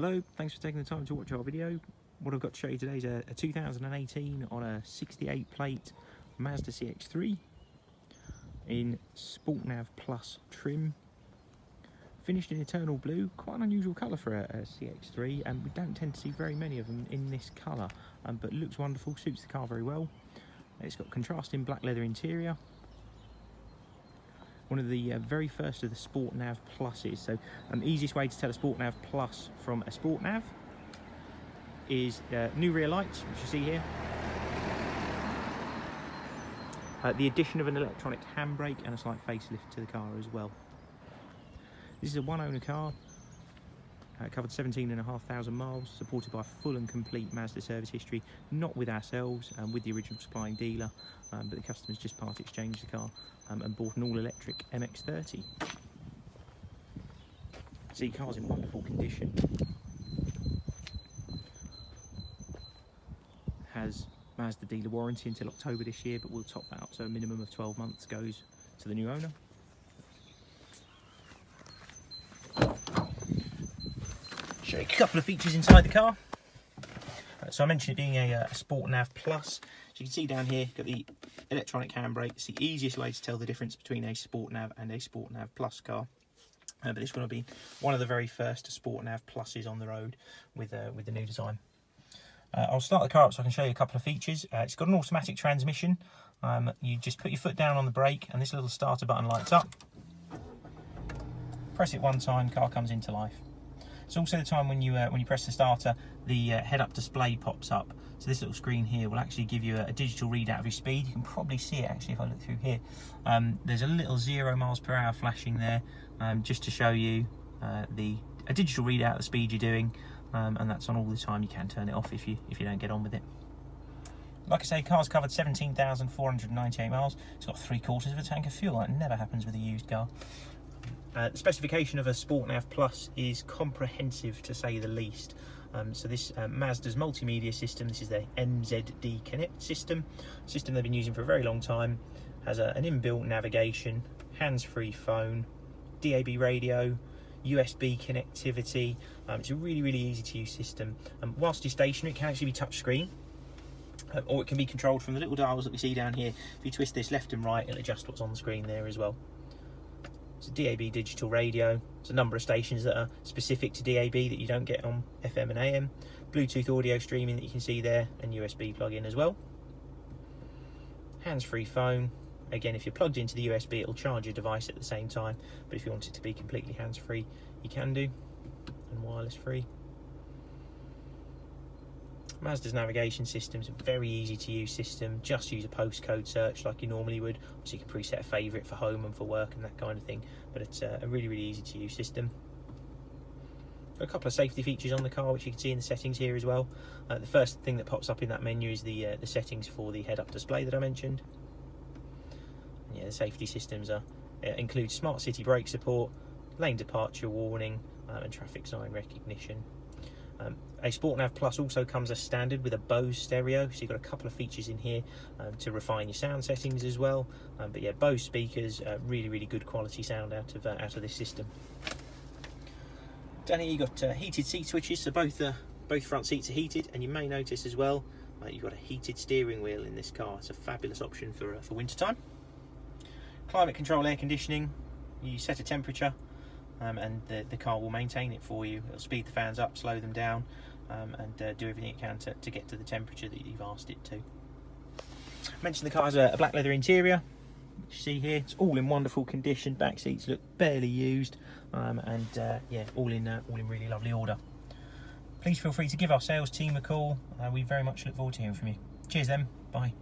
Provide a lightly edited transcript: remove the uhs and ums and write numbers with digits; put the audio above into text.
Hello, thanks for taking the time to watch our video. What I've got to show you today is a 2018 on a 68 plate Mazda CX-3 in Sport Nav Plus trim. Finished in eternal blue, quite an unusual colour for a CX-3, and we don't tend to see very many of them in this colour, but looks wonderful, suits the car very well. It's got contrasting black leather interior. One of the very first of the Sport Nav Pluses. So easiest way to tell a Sport Nav Plus from a Sport Nav is new rear lights, which you see here. The addition of an electronic handbrake and a slight facelift to the car as well. This is a one-owner car, covered 17,500 miles, supported by full and complete Mazda service history, not with ourselves and with the original supplying dealer, but the customers just part exchanged the car and bought an all-electric MX-30. See, car's in wonderful condition. Has Mazda dealer warranty until October this year, but we'll top that up, so a minimum of 12 months goes to the new owner. Show you a couple of features inside the car. So I mentioned it being a Sport Nav Plus. So you can see down here, got the electronic handbrake. It's the easiest way to tell the difference between a Sport Nav and a Sport Nav Plus car. But this one will be one of the very first Sport Nav Pluses on the road with the new design. I'll start the car up so I can show you a couple of features. It's got an automatic transmission. You just put your foot down on the brake and this little starter button lights up. Press it one time, car comes into life. It's also the time when you press the starter, the head-up display pops up. So this little screen here will actually give you a digital readout of your speed. You can probably see it actually if I look through here. There's a little 0 miles per hour flashing there, just to show you a digital readout of the speed you're doing, and that's on all the time. You can turn it off if you don't get on with it. Like I say, car's covered 17,498 miles. It's got 3/4 of a tank of fuel. That never happens with a used car. The specification of a Sport Nav Plus is comprehensive, to say the least. So this Mazda's Multimedia System, this is their MZD Connect system they've been using for a very long time, has an inbuilt navigation, hands-free phone, DAB radio, USB connectivity. It's a really easy to use system. Whilst you're stationary, it can actually be touchscreen, or it can be controlled from the little dials that we see down here. If you twist this left and right, it'll adjust what's on the screen there as well. It's a DAB digital radio. There's a number of stations that are specific to DAB that you don't get on FM and AM. Bluetooth audio streaming that you can see there, and USB plug-in as well. Hands-free phone. Again, if you're plugged into the USB, it'll charge your device at the same time. But if you want it to be completely hands-free, you can do, and wireless-free. Mazda's navigation system is a very easy to use system. Just use a postcode search like you normally would. So you can preset a favourite for home and for work and that kind of thing. But it's a really easy to use system. Got a couple of safety features on the car which you can see in the settings here as well. The first thing that pops up in that menu is the settings for the head-up display that I mentioned. And yeah, the safety systems include smart city brake support, lane departure warning, and traffic sign recognition. A Sport Nav Plus also comes as standard with a Bose stereo, so you've got a couple of features in here to refine your sound settings as well. But yeah, Bose speakers, really good quality sound out of this system. Down here you've got heated seat switches, so both front seats are heated, and you may notice as well you've got a heated steering wheel in this car. It's a fabulous option for winter time. Climate control air conditioning. You set a temperature, and the car will maintain it for you. It'll speed the fans up, slow them down, and do everything it can to get to the temperature that you've asked it to. I mentioned the car has a black leather interior, which you see here. It's all in wonderful condition. Back seats look barely used, and yeah, all in really lovely order. Please feel free to give our sales team a call. We very much look forward to hearing from you. Cheers then, bye.